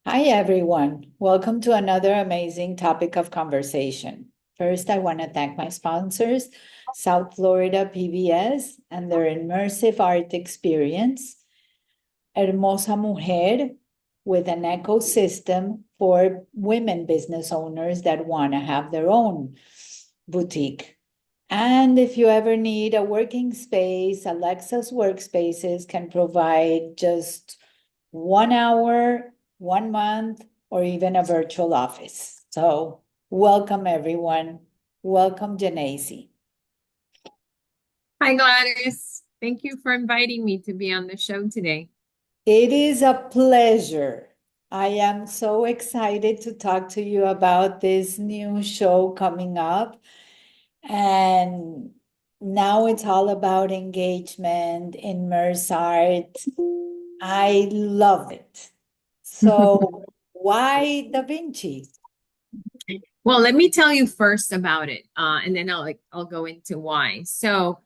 Hi, everyone. Welcome to another amazing topic of conversation. First, I want to thank my sponsors, South Florida PBS and their immersive art experience, Hermosa Mujer, with an ecosystem for women business owners that want to have their own boutique. And if you ever need a working space, Alexa's Workspaces can provide just 1 hour, 1 month, or even a virtual office. So welcome everyone. Welcome, Jeneissy. Hi, Gladys. Thank you for inviting me to be on the show today. It is a pleasure. I am so excited to talk to you about this new show coming up. And now it's all about engagement, immerse art. I love it. So why Da Vinci? Well, let me tell you first about it, and then I'll go into why. The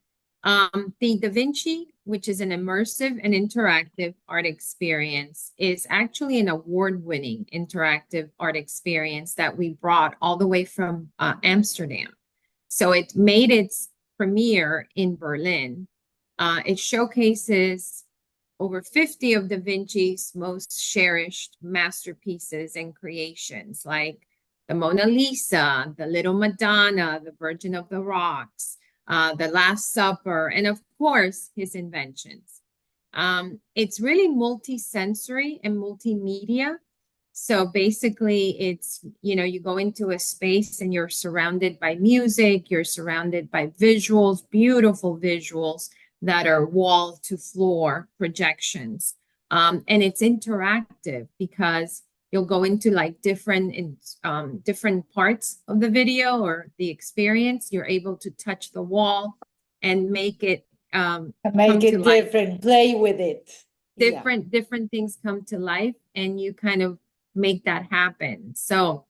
DaVinci, which is an immersive and interactive art experience, is actually an award-winning interactive art experience that we brought all the way from Amsterdam. So it made its premiere in Berlin. It showcases over 50 of Da Vinci's most cherished masterpieces and creations, like the Mona Lisa, the Little Madonna, the Virgin of the Rocks, the Last Supper, and of course, his inventions. It's really multi-sensory and multimedia. So basically, you go into a space and you're surrounded by music, you're surrounded by visuals, beautiful visuals that are wall to floor projections. And it's interactive because you'll go into like different parts of the video or the experience. You're able to touch the wall and make it Make come to it life. different, play with it. Yeah. Different things come to life, and you kind of make that happen. So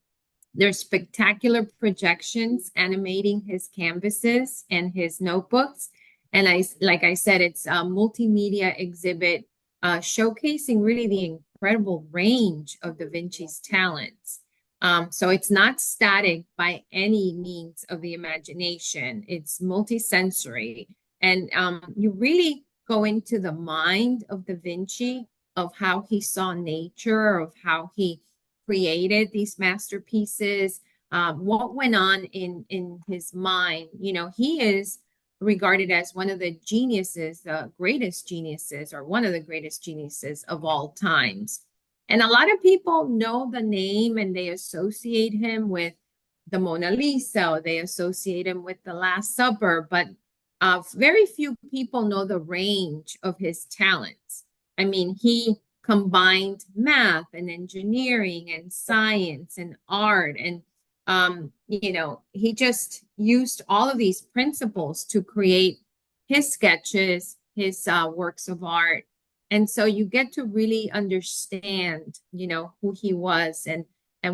there's spectacular projections animating his canvases and his notebooks. And like I said, it's a multimedia exhibit showcasing really the incredible range of Da Vinci's talents. So it's not static by any means of the imagination. It's multisensory. And you really go into the mind of Da Vinci, of how he saw nature, of how he created these masterpieces, what went on in his mind. You know, he is regarded as one of the geniuses, the greatest geniuses, or one of the greatest geniuses of all times. And a lot of people know the name and they associate him with the Mona Lisa, or they associate him with the Last Supper, but very few people know the range of his talents. I mean, he combined math and engineering and science and art. And, he just used all of these principles to create his sketches, his works of art. And so you get to really understand, who he was and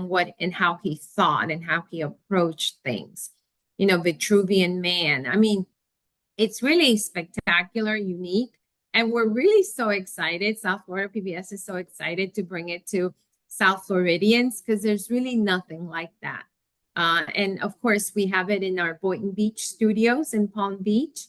what and how he thought and how he approached things. Vitruvian Man. I mean, it's really spectacular, unique, and we're really so excited. South Florida PBS is so excited to bring it to South Floridians because there's really nothing like that. And of course, we have it in our Boynton Beach studios in Palm Beach.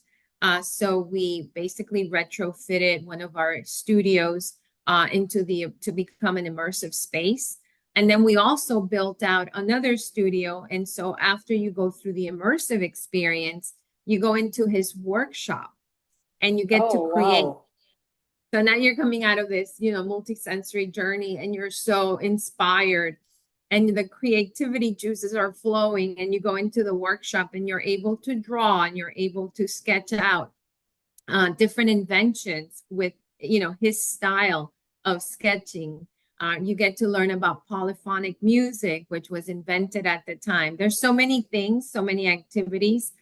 So we basically retrofitted one of our studios to become an immersive space. And then we also built out another studio. And so after you go through the immersive experience, you go into his workshop and you get to Oh, create. wow. So now you're coming out of this, multisensory journey and you're so inspired and the creativity juices are flowing and you go into the workshop and you're able to draw and you're able to sketch out different inventions with, his style of sketching. You get to learn about polyphonic music, which was invented at the time. There's so many things, so many activities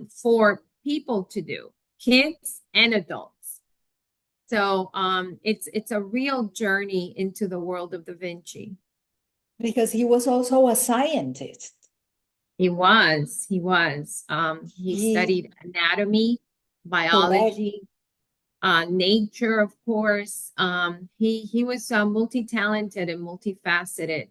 for people to do, kids and adults. So it's a real journey into the world of Da Vinci. Because he was also a scientist. He was. He He studied anatomy, correct. biology. nature, of course. He was multi-talented and multifaceted.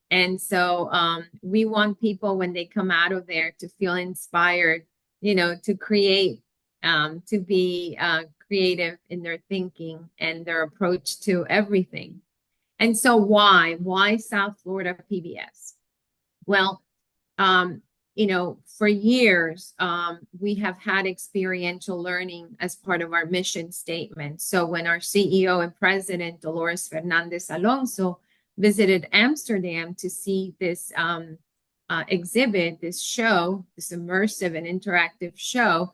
And so we want people when they come out of there to feel inspired, to create, to be creative in their thinking and their approach to everything. And so why South Florida PBS? Well, for years, we have had experiential learning as part of our mission statement. So when our CEO and president, Dolores Fernandez Alonso, visited Amsterdam to see this exhibit, this show, this immersive and interactive show,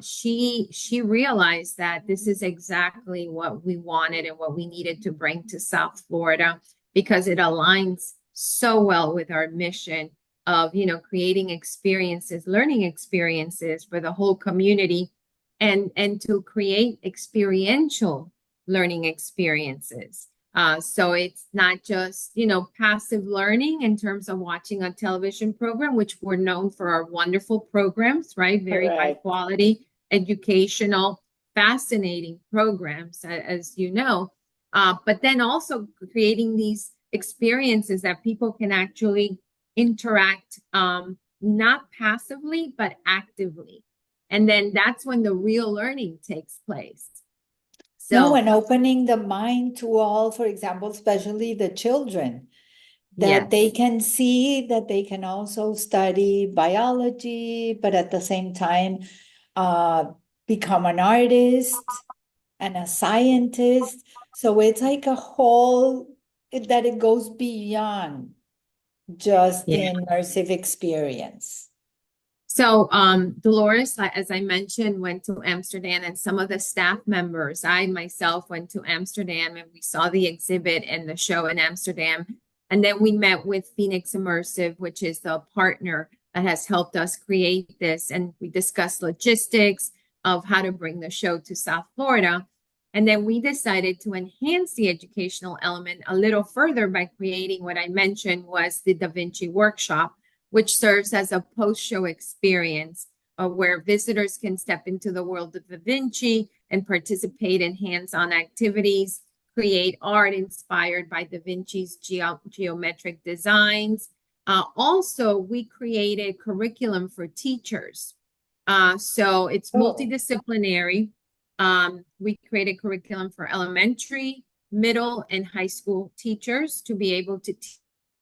she realized that this is exactly what we wanted and what we needed to bring to South Florida, because it aligns so well with our mission of, creating experiences, learning experiences for the whole community, and to create experiential learning experiences. So it's not just, passive learning in terms of watching a television program, which we're known for our wonderful programs, right? Very high quality, educational, fascinating programs, as you know. But then also creating these experiences that people can actually interact, not passively, but actively. And then that's when the real learning takes place. No, and opening the mind to all, for example, especially the children, that they can see that they can also study biology, but at the same time, become an artist and a scientist. So it's like a whole, that it goes beyond just the immersive experience. So Dolores, as I mentioned, went to Amsterdam, and some of the staff members, I myself went to Amsterdam, and we saw the exhibit and the show in Amsterdam. And then we met with Phoenix Immersive, which is the partner that has helped us create this. And we discussed logistics of how to bring the show to South Florida. And then we decided to enhance the educational element a little further by creating what I mentioned was the DaVinci workshop, which serves as a post-show experience where visitors can step into the world of DaVinci and participate in hands-on activities, create art inspired by DaVinci's geometric designs. Also, we created curriculum for teachers. So it's multidisciplinary. We created curriculum for elementary, middle, and high school teachers to be able to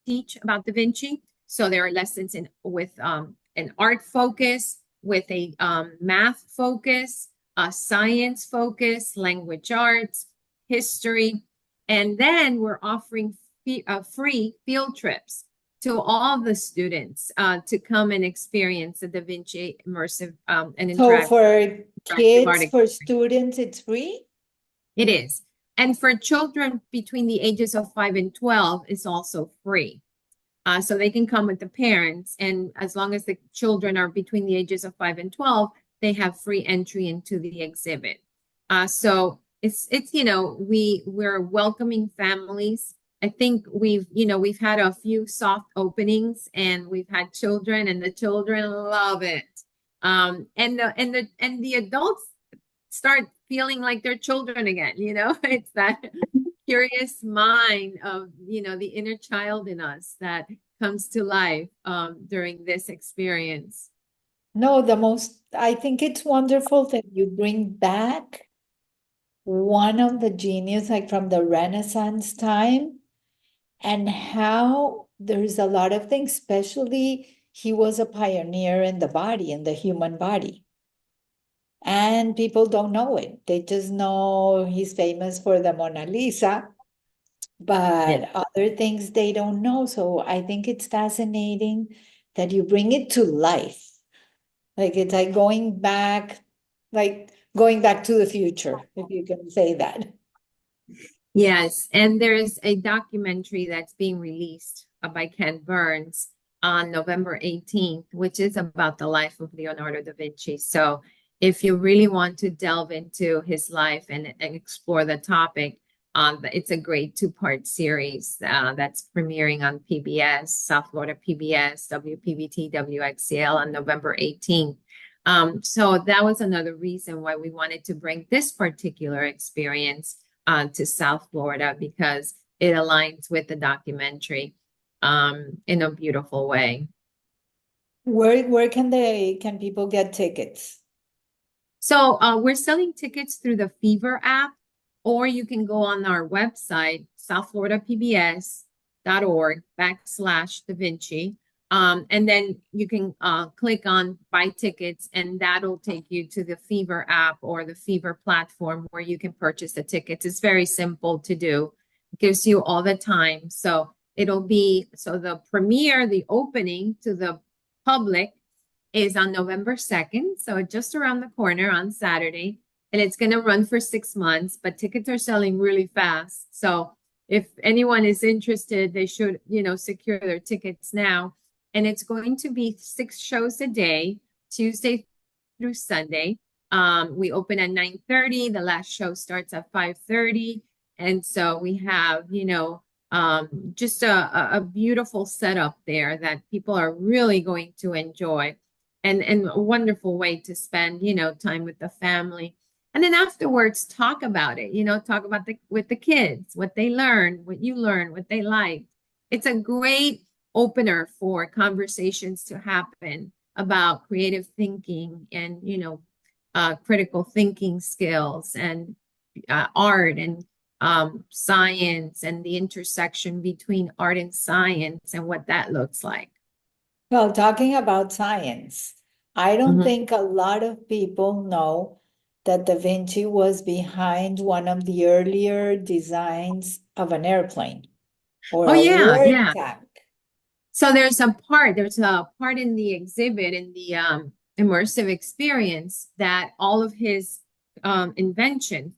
teach about DaVinci. So there are lessons with an art focus, with a math focus, a science focus, language arts, history. And then we're offering free field trips to all the students to come and experience the DaVinci immersive and interactive. So for kids, for students, it's free? It is. And for children between the ages of 5 and 12, it's also free. So they can come with the parents, and as long as the children are between the ages of 5 and 12, they have free entry into the exhibit. So it's we're welcoming families. I think we've had a few soft openings, and we've had children, and the children love it. And the adults start feeling like they're children again. It's that curious mind of, the inner child in us that comes to life during this experience. No, I think it's wonderful that you bring back one of the genius, like from the Renaissance time, and how there's a lot of things, especially he was a pioneer in the body, in the human body. And people don't know it. They just know he's famous for the Mona Lisa, but other things they don't know. So I think it's fascinating that you bring it to life. Like it's like going back to the future, if you can say that. Yes, and there's a documentary that's being released by Ken Burns on November 18th, which is about the life of Leonardo da Vinci. So if you really want to delve into his life and explore the topic, it's a great 2-part series that's premiering on PBS, South Florida PBS, WPVT, WXCL on November 18th. So that was another reason why we wanted to bring this particular experience to South Florida, because it aligns with the documentary in a beautiful way. Where can people get tickets? So we're selling tickets through the Fever app, or you can go on our website, southfloridapbs.org/DaVinci. And then you can click on buy tickets, and that'll take you to the Fever app or the Fever platform where you can purchase the tickets. It's very simple to do. It gives you all the time. So the premiere, the opening to the public is on November 2nd. So just around the corner on Saturday. And it's going to run for 6 months, but tickets are selling really fast. So if anyone is interested, they should, secure their tickets now. And it's going to be 6 shows a day, Tuesday through Sunday. We open at 9:30. The last show starts at 5:30. And so we have, just a beautiful setup there that people are really going to enjoy, and a wonderful way to spend, time with the family. And then afterwards, talk about it, talk about with the kids, what they learned, what you learned, what they liked. It's a great opener for conversations to happen about creative thinking and, critical thinking skills and art and science, and the intersection between art and science and what that looks like. Well, talking about science, I don't think a lot of people know that Da Vinci was behind one of the earlier designs of an airplane or a Yeah. word tank. So there's a part in the exhibit, in the immersive experience, that all of his inventions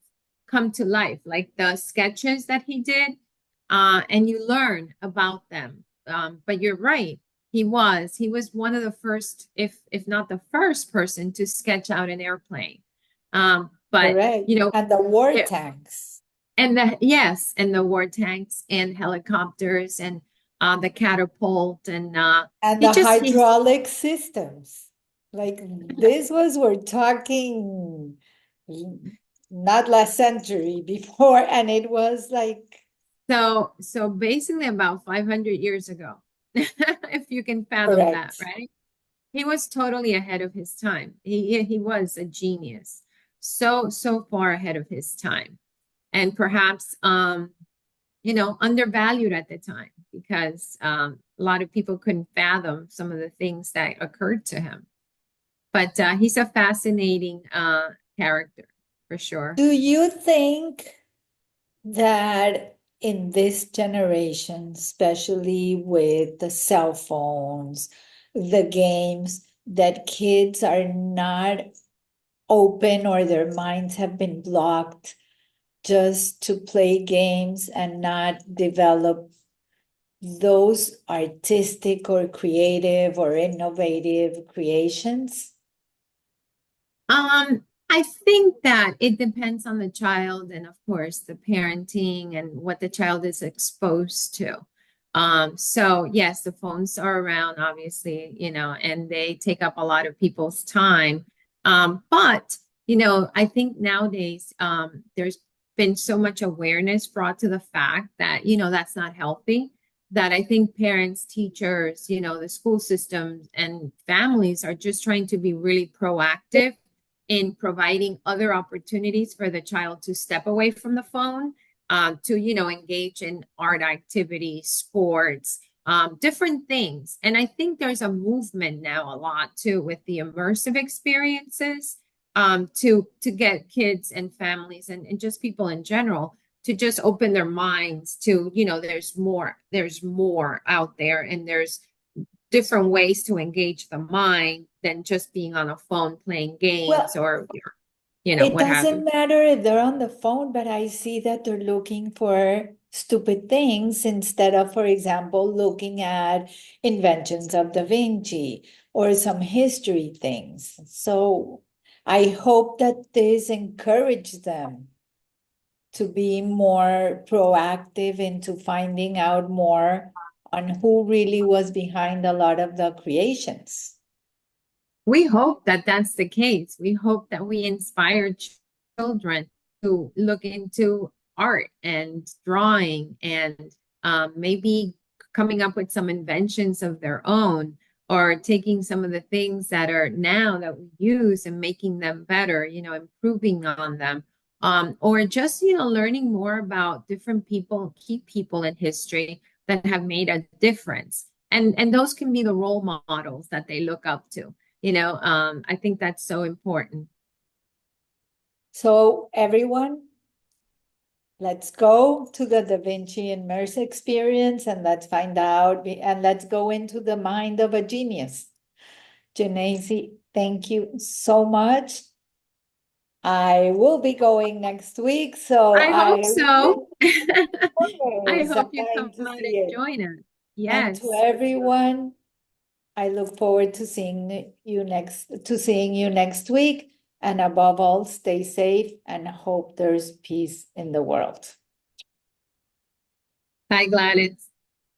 come to life, like the sketches that he did, and you learn about them. But you're right. He was one of the first, if not the first person to sketch out an airplane. But Correct. And the war tanks. And the war tanks and helicopters and the catapult and the hydraulic systems. Like we're talking not last century before, and it was like so basically about 500 years ago. If you can fathom that, right? He was totally ahead of his time. He was a genius, so far ahead of his time, and perhaps undervalued at the time, because a lot of people couldn't fathom some of the things that occurred to him. But he's a fascinating character, for sure. Do you think that in this generation, especially with the cell phones, the games, that kids are not open, or their minds have been blocked just to play games and not develop those artistic or creative or innovative creations? I think that it depends on the child, and of course the parenting and what the child is exposed to. So yes, the phones are around, obviously, and they take up a lot of people's time. But I think nowadays there's been so much awareness brought to the fact that that's not healthy, that I think parents, teachers, the school systems and families are just trying to be really proactive in providing other opportunities for the child to step away from the phone, to engage in art activities, sports, different things. And I think there's a movement now a lot too with the immersive experiences, to get kids and families and just people in general to just open their minds to, there's more out there, and there's different ways to engage the mind than just being on a phone playing games, or it what have you. doesn't matter if they're on the phone, but I see that they're looking for stupid things instead of, for example, looking at inventions of Da Vinci or some history things. So I hope that this encourages them to be more proactive into finding out more on who really was behind a lot of the creations. We hope that that's the case. We hope that we inspire children to look into art and drawing and maybe coming up with some inventions of their own, or taking some of the things that are now that we use and making them better, improving on them. Or just, learning more about different people, key people in history that have made a difference. And those can be the role models that they look up to. I think that's so important. So everyone, let's go to the DaVinci Immersive experience and let's find out, and let's go into the mind of a genius. Jeneissy, thank you so much. I will be going next week, so I hope so. I it's hope you time come to out see and it. join us. And to Yes. everyone, I look forward to seeing you next week. And above all, stay safe and hope there's peace in the world. Bye, Gladys.